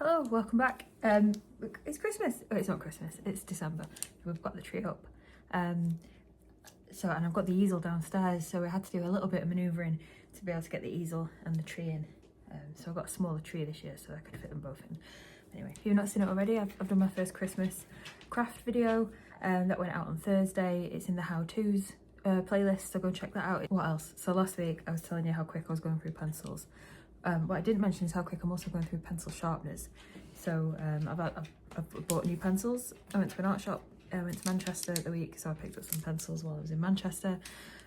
Hello, welcome back. It's Christmas. Oh, it's not Christmas, it's December. We've got the tree up. And I've got the easel downstairs, so we had to do a little bit of manoeuvring to be able to get the easel and the tree in. So I've got a smaller tree this year, so I could fit them both in. Anyway, if you've not seen it already, I've done my first Christmas craft video that went out on Thursday. It's in the how-tos playlist, so go check that out. What else? So last week I was telling you how quick I was going through pencils. What I didn't mention is how quick I'm also going through pencil sharpeners. So I've bought new pencils. I went to an art shop. I went to Manchester the week, so I picked up some pencils while I was in Manchester.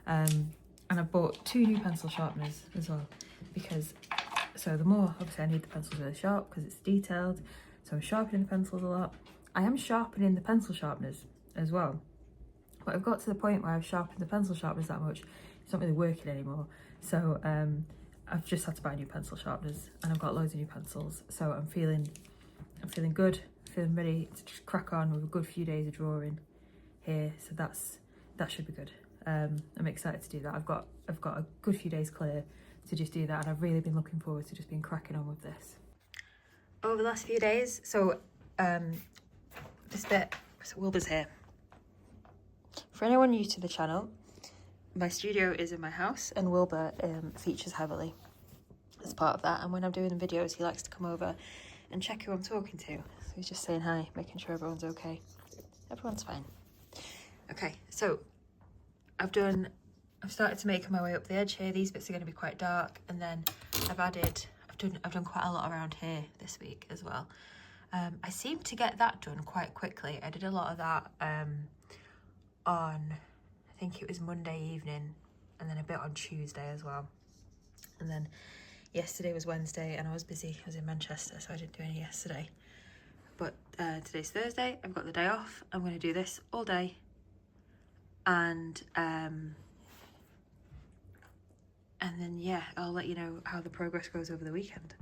And I bought 2 new pencil sharpeners as well, because the more, obviously I need the pencils really sharp because it's detailed. So I'm sharpening the pencils a lot. I am sharpening the pencil sharpeners as well. But I've got to the point where I've sharpened the pencil sharpeners that much, it's not really working anymore. So I've just had to buy new pencil sharpeners, and I've got loads of new pencils. So I'm feeling good, feeling ready to just crack on with a good few days of drawing here. So that should be good. I'm excited to do that. I've got a good few days clear to just do that, and I've really been looking forward to just being cracking on with this. Over the last few days, so Wilbur's here. For anyone new to the channel, my studio is in my house, and Wilbur features heavily as part of that. And when I'm doing the videos, he likes to come over and check who I'm talking to. So he's just saying hi, making sure everyone's okay. Everyone's fine. Okay, so I've started to make my way up the edge here. These bits are going to be quite dark, and then I've done quite a lot around here this week as well. I seem to get that done quite quickly. I did a lot of that on, I think it was Monday evening, and then a bit on Tuesday as well. And then yesterday was Wednesday, and I was busy. I was in Manchester, so I didn't do any yesterday. But today's Thursday. I've got the day off. I'm going to do this all day, and then yeah, I'll let you know how the progress goes over the weekend.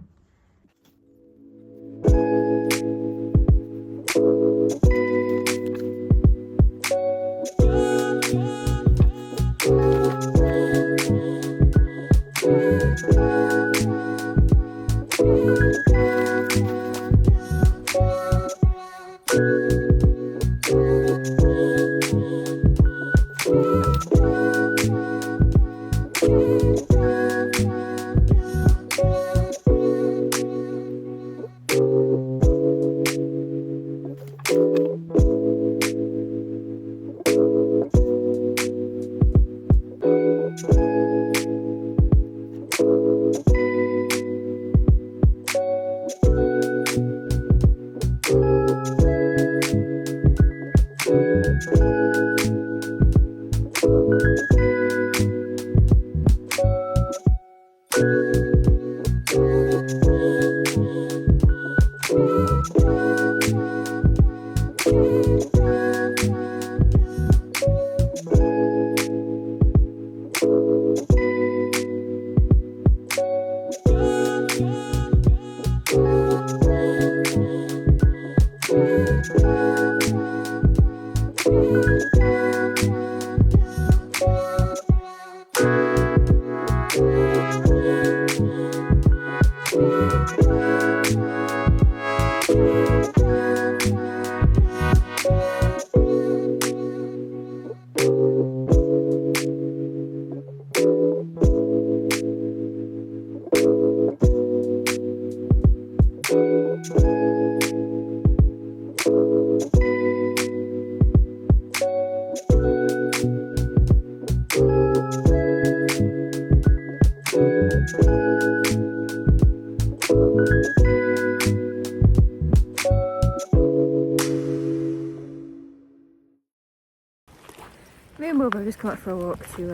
Me and Wilbur just come out for a walk to,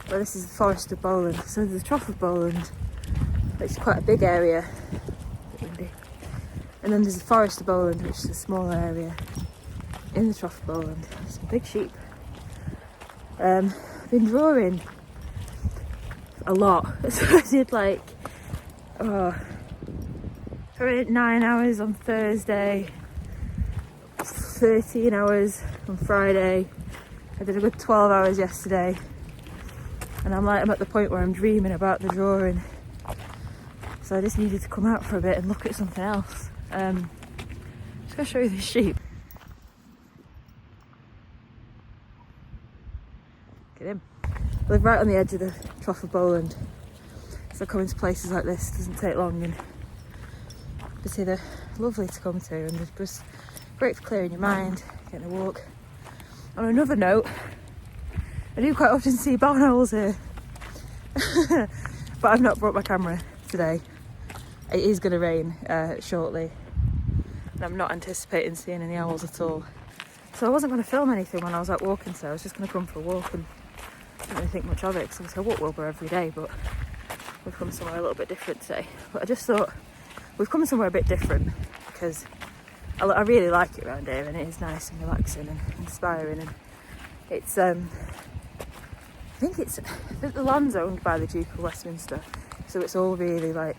well, this is the Forest of Bowland. So there's the Trough of Bowland, which is quite a big area, and then there's the Forest of Bowland, which is a smaller area in the Trough of Bowland. Some big sheep. I've been drawing a lot, so I did like 9 hours on Thursday, 13 hours on Friday. I did a good 12 hours yesterday, and I'm at the point where I'm dreaming about the drawing. So I just needed to come out for a bit and look at something else. Just gonna show you these sheep. Look at him. I live right on the edge of the Trough of Bowland, so coming to places like this doesn't take long, and obviously they're lovely to come to, and they're just great for clearing your mind, getting a walk. On another note, I do quite often see barn owls here, but I've not brought my camera today. It is going to rain shortly, and I'm not anticipating seeing any owls at all. So I wasn't going to film anything when I was out walking, so I was just going to come for a walk, and didn't really think much of it because I walk Wilbur every day, but we've come somewhere a little bit different today. But I just thought we've come somewhere a bit different because I really like it around here, and it is nice and relaxing and inspiring, and it's I think the land's owned by the Duke of Westminster, so it's all really like,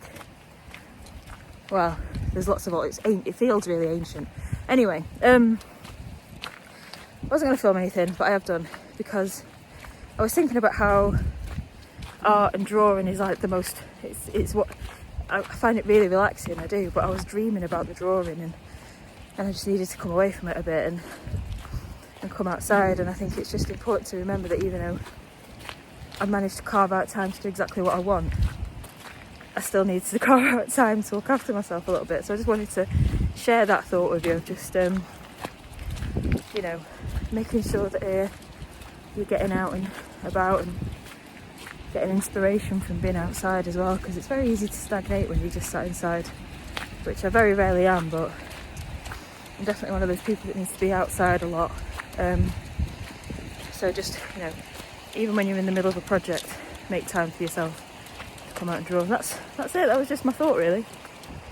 well, there's lots of it feels really ancient. Anyway, I wasn't going to film anything, but I have done, because I was thinking about how art and drawing is like the most, it's what I find it really relaxing, I do, but I was dreaming about the drawing, and I just needed to come away from it a bit and come outside. And I think it's just important to remember that even though I've managed to carve out time to do exactly what I want, I still need to carve out time to look after myself a little bit. So I just wanted to share that thought with you, just you know, making sure that you're getting out and about and getting inspiration from being outside as well, because it's very easy to stagnate when you're just sat inside, which I very rarely am, but I'm definitely one of those people that needs to be outside a lot. So just, you know, even when you're in the middle of a project, make time for yourself to come out and draw. That's it. That was just my thought, really.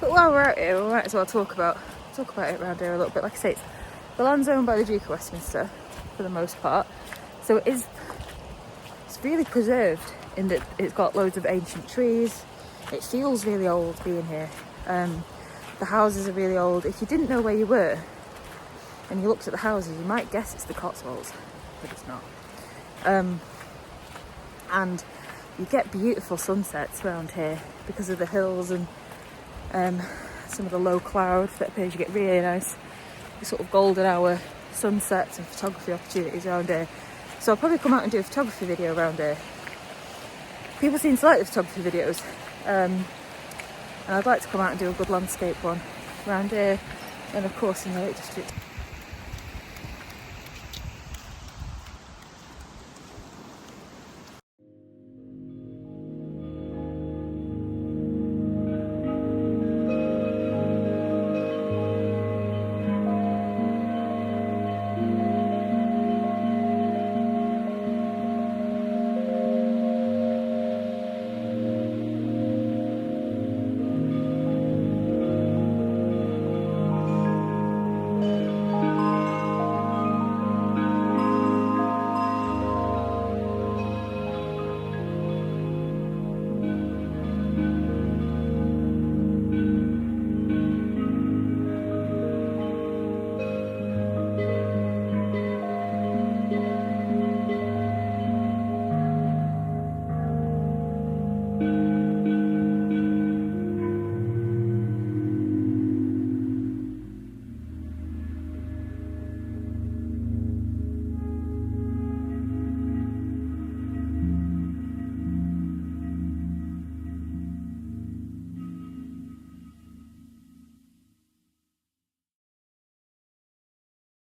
But while we're out here, we might as well talk about it around here a little bit. Like I say, the land's owned by the Duke of Westminster for the most part, so it's really preserved in that it's got loads of ancient trees. It feels really old being here. The houses are really old. If you didn't know where you were and you looked at the houses, you might guess it's the Cotswolds, but it's not. And you get beautiful sunsets around here because of the hills and some of the low cloud that appears. You get really nice sort of golden hour sunsets and photography opportunities around here. So I'll probably come out and do a photography video around here. People seem to like the photography videos, and I'd like to come out and do a good landscape one around here, and of course in the Lake District.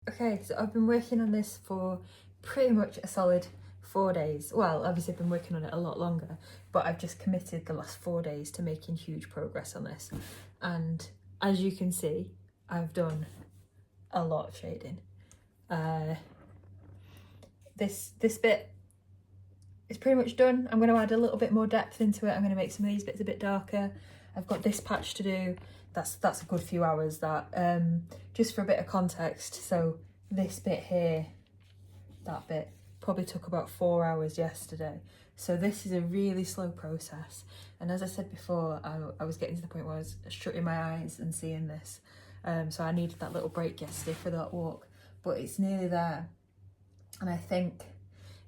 Okay, so I've been working on this for pretty much a solid 4 days. Well, obviously I've been working on it a lot longer, but I've just committed the last 4 days to making huge progress on this. And as you can see, I've done a lot of shading. This bit is pretty much done. I'm going to add a little bit more depth into it. I'm going to make some of these bits a bit darker. I've got this patch to do. That's a good few hours, that. Just for a bit of context, so this bit here, that bit, probably took about 4 hours yesterday. So this is a really slow process. And as I said before, I was getting to the point where I was shutting my eyes and seeing this. So I needed that little break yesterday for that walk, but it's nearly there. And I think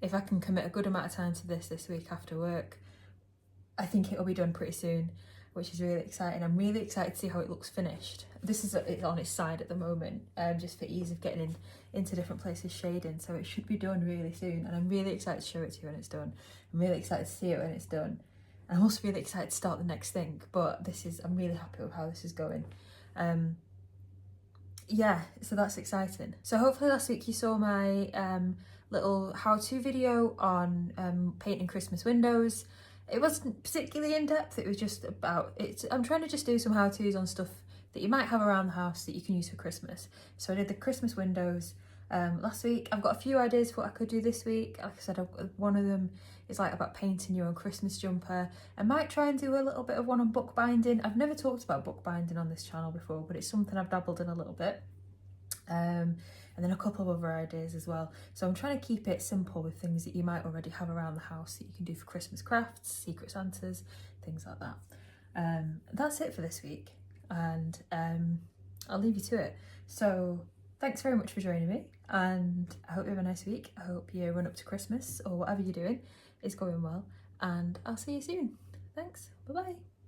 if I can commit a good amount of time to this week after work, I think it'll be done pretty soon. which is really exciting. I'm really excited to see how it looks finished. This is it's on its side at the moment, just for ease of getting into different places shading, so it should be done really soon, and I'm really excited to show it to you when it's done. I'm really excited to see it when it's done. And I'm also really excited to start the next thing, but I'm really happy with how this is going. Yeah, so that's exciting. So hopefully last week you saw my little how-to video on painting Christmas windows. It wasn't particularly in-depth, it was just about it. I'm trying to just do some how-tos on stuff that you might have around the house that you can use for Christmas. So I did the Christmas windows last week. I've got a few ideas for what I could do this week. Like I said, one of them is like about painting your own Christmas jumper. I might try and do a little bit of one on bookbinding. I've never talked about bookbinding on this channel before, but it's something I've dabbled in a little bit. And then a couple of other ideas as well. So I'm trying to keep it simple with things that you might already have around the house that you can do for Christmas crafts, Secret Santas, things like that. That's it for this week, and I'll leave you to it. So thanks very much for joining me, and I hope you have a nice week. I hope your run up to Christmas or whatever you're doing is going well, and I'll see you soon. Thanks, bye bye.